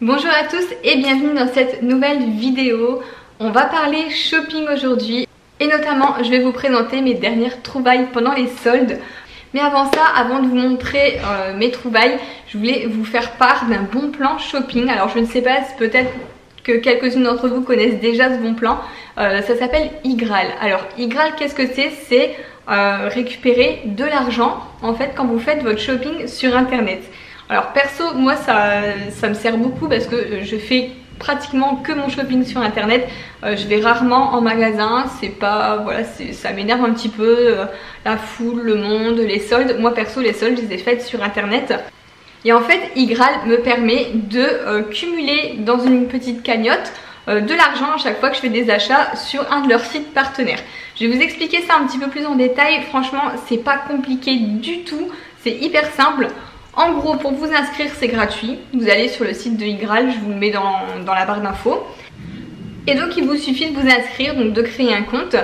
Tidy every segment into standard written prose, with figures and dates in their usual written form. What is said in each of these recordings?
Bonjour à tous et bienvenue dans cette nouvelle vidéo. On va parler shopping aujourd'hui et notamment je vais vous présenter mes dernières trouvailles pendant les soldes. Mais avant ça, avant de vous montrer mes trouvailles, je voulais vous faire part d'un bon plan shopping. Alors je ne sais pas, peut-être que quelques-unes d'entre vous connaissent déjà ce bon plan. Ça s'appelle iGraal. Alors iGraal, qu'est-ce que c'est? C'est récupérer de l'argent en fait quand vous faites votre shopping sur internet. Alors perso, moi ça me sert beaucoup parce que je fais pratiquement que mon shopping sur internet. Je vais rarement en magasin, c'est pas, voilà, ça m'énerve un petit peu, la foule, le monde, les soldes. Moi perso, les soldes je les ai faites sur internet. Et en fait iGraal me permet de cumuler dans une petite cagnotte de l'argent à chaque fois que je fais des achats sur un de leurs sites partenaires. Je vais vous expliquer ça un petit peu plus en détail. Franchement c'est pas compliqué du tout, c'est hyper simple. En gros, pour vous inscrire, c'est gratuit. Vous allez sur le site de iGraal, je vous le mets dans la barre d'infos. Et donc, il vous suffit de vous inscrire, donc de créer un compte.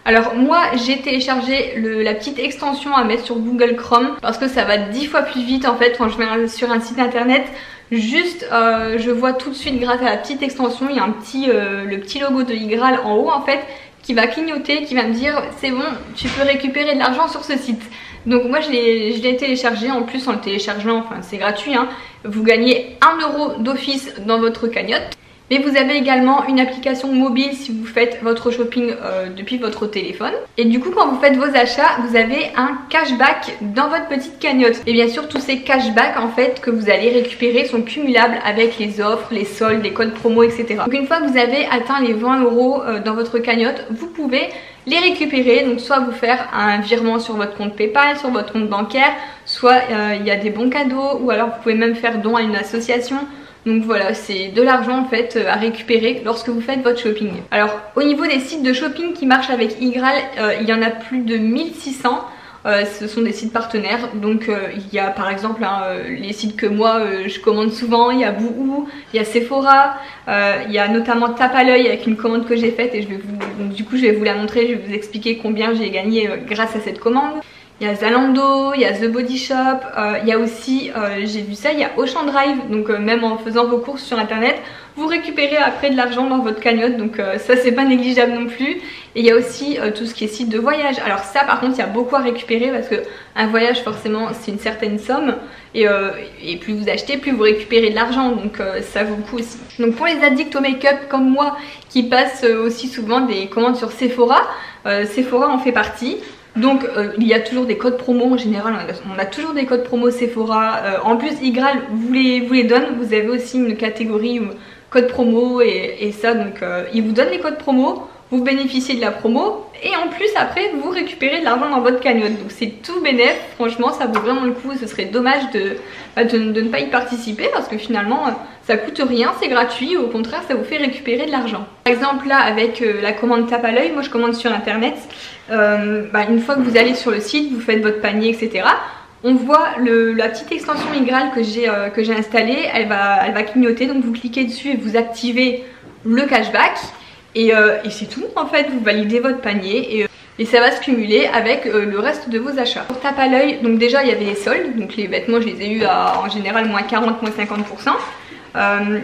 Alors moi, j'ai téléchargé la petite extension à mettre sur Google Chrome parce que ça va 10 fois plus vite en fait quand je vais sur un site internet. Juste, je vois tout de suite grâce à la petite extension, il y a le petit logo de iGraal en haut en fait qui va clignoter, qui va me dire c'est bon, tu peux récupérer de l'argent sur ce site. Donc moi je l'ai téléchargé, en plus en le téléchargeant, enfin c'est gratuit hein, vous gagnez 1 € d'office dans votre cagnotte. Mais vous avez également une application mobile si vous faites votre shopping depuis votre téléphone. Et du coup quand vous faites vos achats, vous avez un cashback dans votre petite cagnotte. Et bien sûr tous ces cashbacks en fait que vous allez récupérer sont cumulables avec les offres, les soldes, les codes promo, etc. Donc une fois que vous avez atteint les 20 € dans votre cagnotte, vous pouvez les récupérer, donc soit vous faire un virement sur votre compte PayPal, sur votre compte bancaire, soit il y a des bons cadeaux, ou alors vous pouvez même faire don à une association. Donc voilà, c'est de l'argent en fait à récupérer lorsque vous faites votre shopping. Alors au niveau des sites de shopping qui marchent avec iGraal, il y en a plus de 1600. Ce sont des sites partenaires, donc il y a par exemple les sites que moi je commande souvent, il y a Boohoo, il y a Sephora, il y a notamment Tape à l'œil avec une commande que j'ai faite et du coup je vais vous la montrer, je vais vous expliquer combien j'ai gagné grâce à cette commande. Il y a Zalando, il y a The Body Shop, il y a aussi, j'ai vu ça, il y a Ocean Drive, donc même en faisant vos courses sur internet, vous récupérez après de l'argent dans votre cagnotte, donc ça c'est pas négligeable non plus. Et il y a aussi tout ce qui est site de voyage. Alors ça par contre il y a beaucoup à récupérer parce que un voyage forcément c'est une certaine somme et plus vous achetez plus vous récupérez de l'argent, donc ça vaut le coup aussi. Donc pour les addicts au make-up comme moi qui passent aussi souvent des commandes sur Sephora, Sephora en fait partie. Donc il y a toujours des codes promo en général, on a toujours des codes promo Sephora. En plus iGraal vous les donne, vous avez aussi une catégorie code promo et ça, donc ils vous donnent les codes promo, vous bénéficiez de la promo et en plus après vous récupérez de l'argent dans votre cagnotte. Donc c'est tout bénef, franchement ça vaut vraiment le coup. Ce serait dommage de ne pas y participer parce que finalement ça coûte rien, c'est gratuit, au contraire ça vous fait récupérer de l'argent. Par exemple là avec la commande Tape à l'œil, moi je commande sur internet, une fois que vous allez sur le site, vous faites votre panier etc. On voit la petite extension iGraal que j'ai installée, elle va clignoter, donc vous cliquez dessus et vous activez le cashback et c'est tout en fait, vous validez votre panier et ça va se cumuler avec le reste de vos achats. Pour Tape à l'œil, donc déjà il y avait les soldes, donc les vêtements je les ai eu à en général moins 40, moins 50%.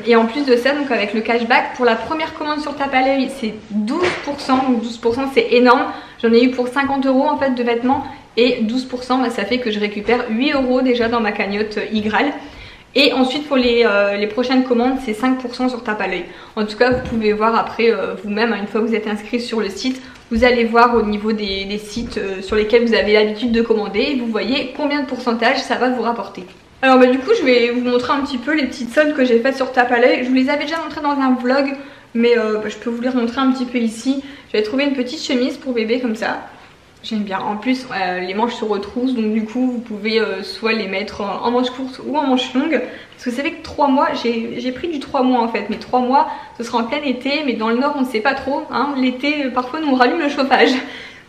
Et en plus de ça, donc avec le cashback, pour la première commande sur Tape à l'œil c'est 12%, donc 12% c'est énorme. J'en ai eu pour 50 € en fait de vêtements et 12% ça fait que je récupère 8 € déjà dans ma cagnotte iGraal. Et ensuite pour les prochaines commandes c'est 5% sur Tape à l'œil. En tout cas vous pouvez voir après vous-même, une fois que vous êtes inscrit sur le site, vous allez voir au niveau des sites sur lesquels vous avez l'habitude de commander et vous voyez combien de pourcentage ça va vous rapporter. Alors du coup je vais vous montrer un petit peu les petites soldes que j'ai faites sur Tape à l'œil. Je vous les avais déjà montrées dans un vlog mais je peux vous les remontrer un petit peu ici. J'avais trouvé une petite chemise pour bébé comme ça. J'aime bien. En plus les manches se retroussent, donc du coup vous pouvez soit les mettre en manche courte ou en manche longue. Parce que vous savez que 3 mois, j'ai pris du 3 mois en fait, mais 3 mois ce sera en plein été, mais dans le nord on ne sait pas trop hein. L'été parfois nous on rallume le chauffage.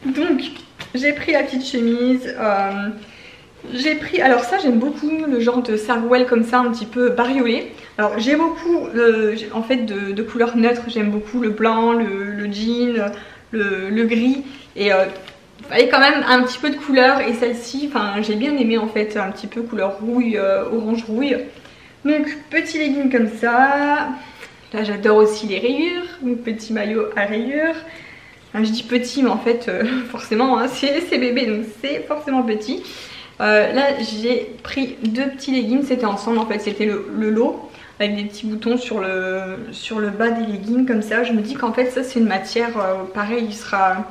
Donc j'ai pris la petite chemise, j'ai pris, alors ça j'aime beaucoup le genre de sarouel comme ça un petit peu bariolé. Alors j'ai beaucoup en fait de couleurs neutres, j'aime beaucoup le blanc, le jean, le gris et il fallait quand même un petit peu de couleur et celle-ci, enfin j'ai bien aimé en fait, un petit peu couleur rouille, orange rouille. Donc petit legging comme ça. Là j'adore aussi les rayures, donc petit maillot à rayures. Enfin, je dis petit mais en fait forcément hein, c'est bébé donc c'est forcément petit. Là j'ai pris deux petits leggings, c'était ensemble en fait, c'était le lot avec des petits boutons sur le bas des leggings comme ça. Je me dis qu'en fait ça c'est une matière pareil, il sera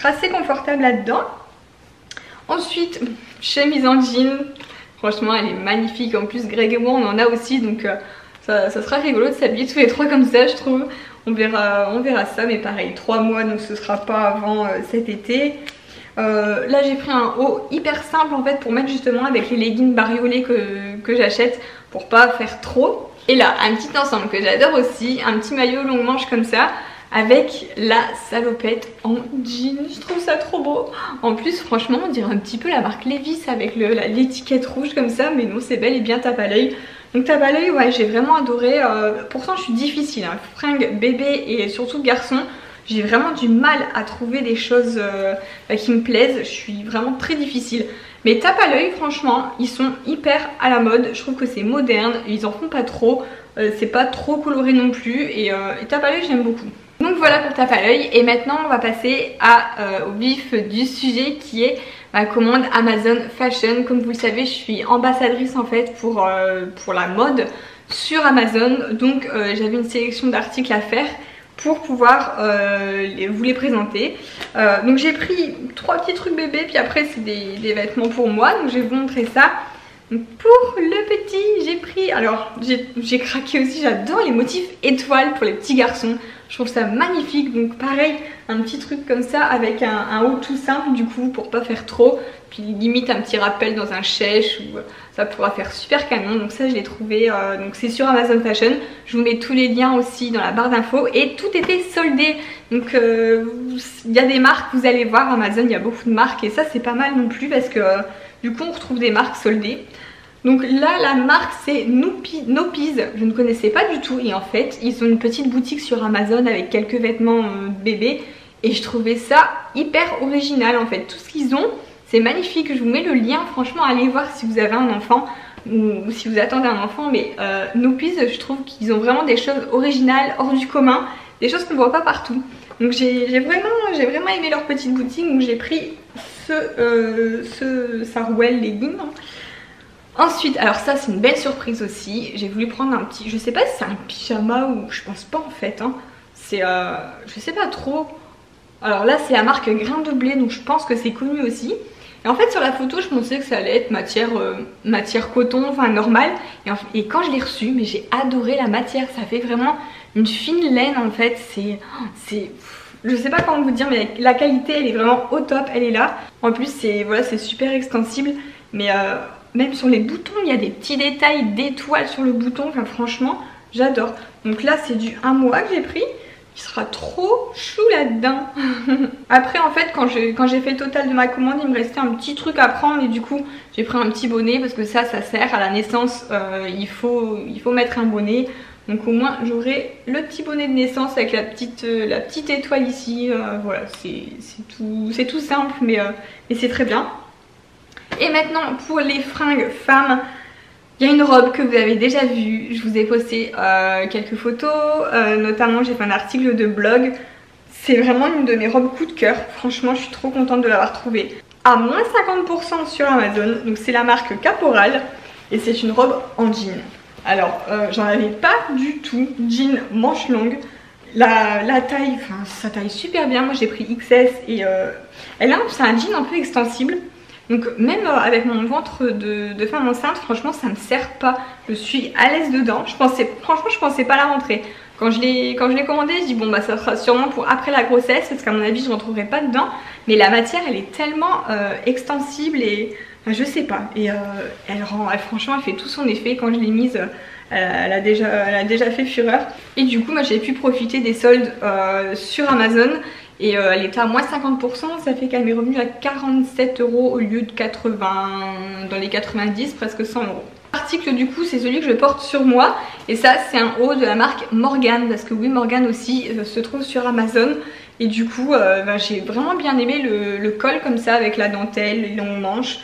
assez confortable là-dedans. Ensuite chemise en jean, franchement elle est magnifique, en plus Greg et moi on en a aussi donc ça sera rigolo de s'habiller tous les trois comme ça je trouve. On verra ça mais pareil 3 mois donc ce sera pas avant cet été. Là j'ai pris un haut hyper simple en fait pour mettre justement avec les leggings bariolés que j'achète pour pas faire trop. Et là un petit ensemble que j'adore aussi, un petit maillot longue manche comme ça avec la salopette en jean, je trouve ça trop beau. En plus franchement on dirait un petit peu la marque Levi's avec l'étiquette rouge comme ça, mais non c'est bel et bien tape à l'œil. Donc tape à l'œil, ouais j'ai vraiment adoré, pourtant je suis difficile, hein. Fringues bébé et surtout garçon, j'ai vraiment du mal à trouver des choses qui me plaisent, je suis vraiment très difficile. Mais tape à l'œil franchement ils sont hyper à la mode, je trouve que c'est moderne, ils en font pas trop, c'est pas trop coloré non plus et tape à l'œil j'aime beaucoup. Donc voilà pour tape à l'œil et maintenant on va passer au vif du sujet qui est ma commande Amazon Fashion. Comme vous le savez je suis ambassadrice en fait pour la mode sur Amazon, donc j'avais une sélection d'articles à faire pour pouvoir vous les présenter. Donc j'ai pris 3 petits trucs bébés puis après c'est des vêtements pour moi, donc je vais vous montrer ça. Donc pour le petit j'ai pris, alors j'ai craqué aussi, j'adore les motifs étoiles pour les petits garçons, je trouve ça magnifique. Donc pareil un petit truc comme ça avec un haut tout simple du coup pour pas faire trop, puis limite un petit rappel dans un chèche ou ça pourra faire super canon. Donc ça je l'ai trouvé, donc c'est sur Amazon Fashion, je vous mets tous les liens aussi dans la barre d'infos et tout était soldé. Donc il y a des marques, vous allez voir Amazon il y a beaucoup de marques et ça c'est pas mal non plus parce que du coup on retrouve des marques soldées. Donc là la marque c'est Nopies, je ne connaissais pas du tout et en fait ils ont une petite boutique sur Amazon avec quelques vêtements bébés et je trouvais ça hyper original en fait. Tout ce qu'ils ont c'est magnifique, je vous mets le lien, franchement allez voir si vous avez un enfant ou si vous attendez un enfant, mais Nopies je trouve qu'ils ont vraiment des choses originales, hors du commun, des choses qu'on ne voit pas partout. Donc j'ai vraiment aimé leur petite boutique, donc j'ai pris ce Sarouel legging. Ensuite, alors ça c'est une belle surprise aussi, j'ai voulu prendre un petit, je sais pas si c'est un pyjama ou je pense pas en fait, hein. C'est je sais pas trop. Alors là c'est la marque Grain de Blé, donc je pense que c'est connu aussi. Et en fait sur la photo je pensais que ça allait être matière coton, enfin normale. Et quand je l'ai reçu, mais j'ai adoré la matière, ça fait vraiment une fine laine en fait, je sais pas comment vous dire mais la qualité elle est vraiment au top, elle est là. En plus c'est super extensible, mais même sur les boutons il y a des petits détails d'étoiles sur le bouton, enfin franchement j'adore. Donc là c'est du 1 mois que j'ai pris, il sera trop chou là-dedans. Après en fait quand j'ai fait le total de ma commande il me restait un petit truc à prendre et du coup j'ai pris un petit bonnet parce que ça sert à la naissance, il faut mettre un bonnet. Donc au moins j'aurai le petit bonnet de naissance avec la petite étoile ici, voilà c'est tout simple mais c'est très bien. Et maintenant pour les fringues femmes, il y a une robe que vous avez déjà vue, je vous ai posté quelques photos, notamment j'ai fait un article de blog. C'est vraiment une de mes robes coup de cœur, franchement je suis trop contente de l'avoir trouvée. À moins 50% sur Amazon, donc c'est la marque Caporal et c'est une robe en jean. Alors j'en avais pas du tout, jean manche longue, la taille, enfin ça taille super bien, moi j'ai pris XS et c'est un jean un peu extensible. Donc même avec mon ventre de femme enceinte, franchement ça me sert pas, je suis à l'aise dedans. Franchement je pensais pas la rentrer. Quand je l'ai commandé, je dis bon bah ça sera sûrement pour après la grossesse parce qu'à mon avis je ne rentrerai pas dedans. Mais la matière elle est tellement extensible et enfin, je sais pas. Et franchement elle fait tout son effet. Quand je l'ai mise elle a déjà fait fureur. Et du coup moi j'ai pu profiter des soldes sur Amazon. Et elle était à moins 50%, ça fait qu'elle m'est revenue à 47 € au lieu de 80, dans les 90, presque 100 €. L'article du coup c'est celui que je porte sur moi et ça c'est un haut de la marque Morgan parce que oui Morgan aussi se trouve sur Amazon et du coup j'ai vraiment bien aimé le col comme ça avec la dentelle, les longs manches.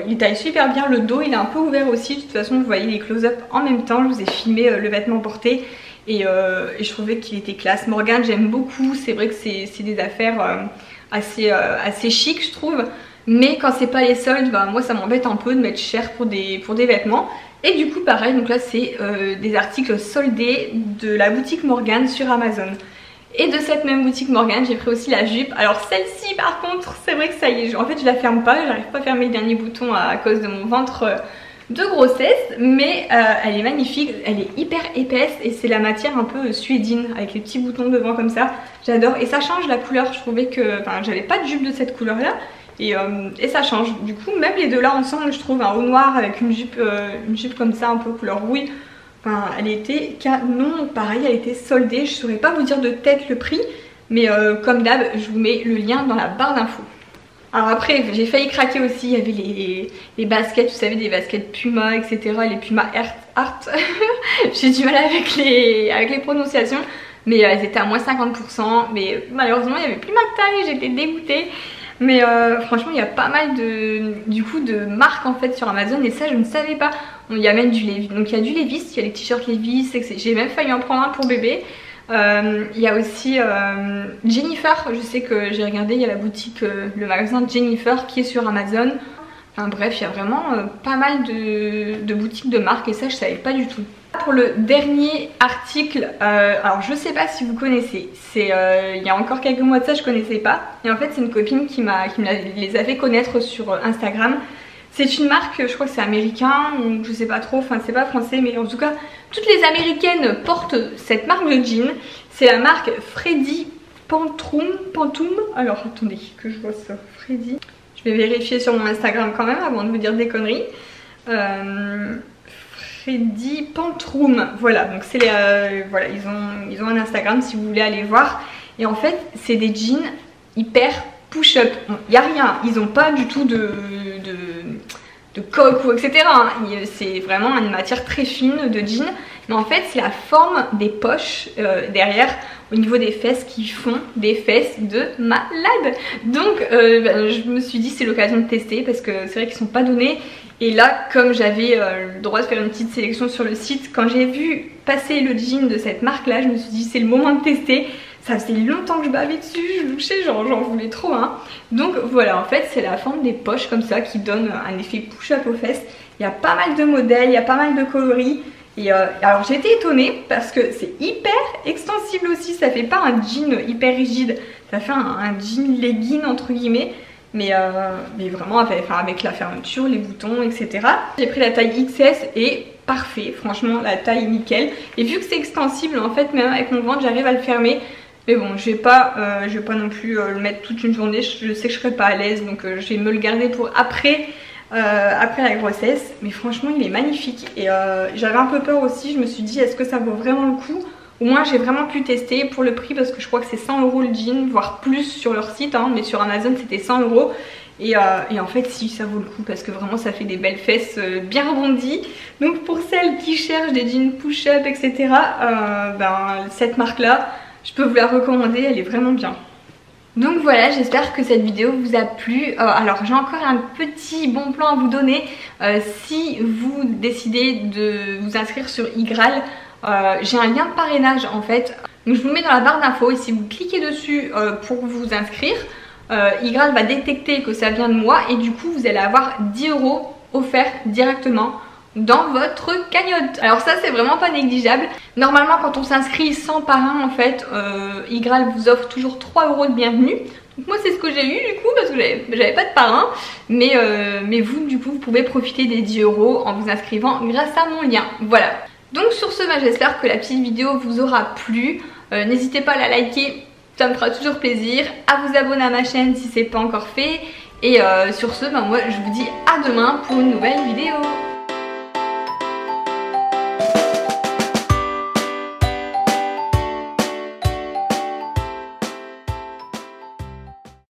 Il taille super bien, le dos il est un peu ouvert aussi, de toute façon vous voyez les close-up en même temps, je vous ai filmé le vêtement porté et je trouvais qu'il était classe. Morgane j'aime beaucoup, c'est vrai que c'est des affaires assez chic je trouve, mais quand c'est pas les soldes, bah, moi ça m'embête un peu de mettre cher pour des vêtements. Et du coup pareil, donc là c'est des articles soldés de la boutique Morgane sur Amazon. Et de cette même boutique Morgane, j'ai pris aussi la jupe. Alors celle-ci par contre, c'est vrai que ça y est, en fait je la ferme pas, j'arrive pas à fermer le dernier bouton à cause de mon ventre de grossesse. Mais elle est magnifique, elle est hyper épaisse et c'est la matière un peu suédine avec les petits boutons devant comme ça. J'adore et ça change la couleur, je trouvais que, enfin j'avais pas de jupe de cette couleur là. Et ça change, du coup même les deux là ensemble je trouve, un haut noir avec une jupe comme ça un peu couleur rouille. Enfin, elle était canon, pareil, elle était soldée, je saurais pas vous dire de tête le prix, mais comme d'hab, je vous mets le lien dans la barre d'infos. Alors après, j'ai failli craquer aussi, il y avait les baskets, vous savez, des baskets Puma, etc. Les Puma Art. J'ai du mal avec les prononciations, mais elles étaient à moins 50%, mais malheureusement, il n'y avait plus ma taille, j'étais dégoûtée. Mais franchement il y a pas mal de marques en fait sur Amazon et ça je ne savais pas. Il y a même du Levi's, donc il y a du Levi's, il y a les t-shirts Levi's, j'ai même failli en prendre un pour bébé. Il y a aussi Jennifer, je sais que j'ai regardé, il y a la boutique, le magasin Jennifer qui est sur Amazon. Enfin bref, il y a vraiment pas mal de boutiques de marques et ça je savais pas du tout. Pour le dernier article, alors je sais pas si vous connaissez, c'est il y a encore quelques mois de ça je connaissais pas et en fait c'est une copine qui les a fait connaître sur Instagram. C'est une marque, je crois que c'est américain ou je sais pas trop, enfin c'est pas français mais en tout cas toutes les américaines portent cette marque de jean. C'est la marque Freddy Pantoum. Alors attendez que je vois ça, Freddy. Je vais vérifier sur mon Instagram quand même avant de vous dire des conneries. Freddy Pantoum, voilà, donc c'est voilà, ils ont un Instagram si vous voulez aller voir. Et en fait c'est des jeans hyper push-up, il n'y a rien, ils n'ont pas du tout de coque ou etc. C'est vraiment une matière très fine de jean, mais en fait c'est la forme des poches derrière au niveau des fesses qui font des fesses de malade. Donc je me suis dit c'est l'occasion de tester parce que c'est vrai qu'ils sont pas donnés. Et là comme j'avais le droit de faire une petite sélection sur le site, quand j'ai vu passer le jean de cette marque là, je me suis dit c'est le moment de tester. Ça faisait longtemps que je bavais dessus, je sais, j'en voulais trop hein. Donc voilà, en fait c'est la forme des poches comme ça qui donne un effet push-up aux fesses. Il y a pas mal de modèles, il y a pas mal de coloris. Et alors j'ai été étonnée parce que c'est hyper extensible aussi, ça fait pas un jean hyper rigide, ça fait un jean legging entre guillemets. Mais vraiment avec la fermeture, les boutons, etc. J'ai pris la taille XS et parfait, franchement la taille nickel. Et vu que c'est extensible en fait, même avec mon ventre j'arrive à le fermer. Mais bon, je vais pas non plus le mettre toute une journée, je sais que je serai pas à l'aise, donc je vais me le garder pour après la grossesse. Mais franchement il est magnifique et j'avais un peu peur aussi, je me suis dit est-ce que ça vaut vraiment le coup? Au moins j'ai vraiment pu tester pour le prix parce que je crois que c'est 100 € le jean, voire plus sur leur site hein, mais sur Amazon c'était 100 € et en fait si ça vaut le coup parce que vraiment ça fait des belles fesses bien rebondies. Donc pour celles qui cherchent des jeans push-up etc, cette marque là je peux vous la recommander, elle est vraiment bien. Donc voilà, j'espère que cette vidéo vous a plu. Alors j'ai encore un petit bon plan à vous donner. Si vous décidez de vous inscrire sur Igral, j'ai un lien de parrainage en fait. Donc je vous le mets dans la barre d'infos et si vous cliquez dessus pour vous inscrire, Igral va détecter que ça vient de moi et du coup vous allez avoir 10 € offerts directement dans votre cagnotte. Alors ça c'est vraiment pas négligeable. Normalement quand on s'inscrit sans parrain en fait, Igral vous offre toujours 3 € de bienvenue. Donc moi c'est ce que j'ai eu du coup parce que j'avais pas de parrain. Mais vous du coup vous pouvez profiter des 10 € en vous inscrivant grâce à mon lien. Voilà. Donc sur ce j'espère que la petite vidéo vous aura plu. N'hésitez pas à la liker, ça me fera toujours plaisir. À vous abonner à ma chaîne si c'est pas encore fait. Et sur ce moi je vous dis à demain pour une nouvelle vidéo.